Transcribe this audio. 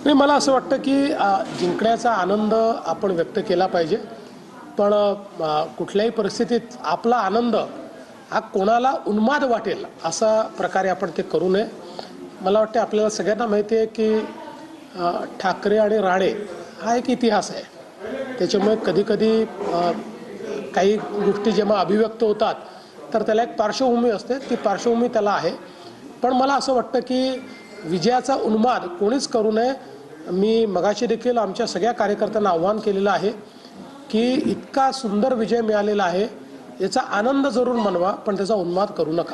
नाही, मला असं वाटतं की जिंकण्याचा आनंद आपण व्यक्त केला पाहिजे, पण कुठल्याही परिस्थितीत आपला आनंद हा कोणाला उन्माद वाटेल असा प्रकारे आपण ते करू नये. मला वाटतं आपल्याला सगळ्यांना माहिती आहे की ठाकरे आणि राणे हा एक इतिहास आहे. त्याच्यामुळे कधीकधी काही गोष्टी जेव्हा अभिव्यक्त होतात तर त्याला एक पार्श्वभूमी असते, ती पार्श्वभूमी त्याला आहे. पण मला असं वाटतं की विजयाचा उन्माद कोणीच करू नये. मी मगाशी देखील आमच्या सगळ्या कार्यकर्त्यांना आव्हान केलेलं आहे की इतका सुंदर विजय मिळालेला आहे, याचा आनंद जरूर मनवा, पण त्याचा उन्माद करू नका.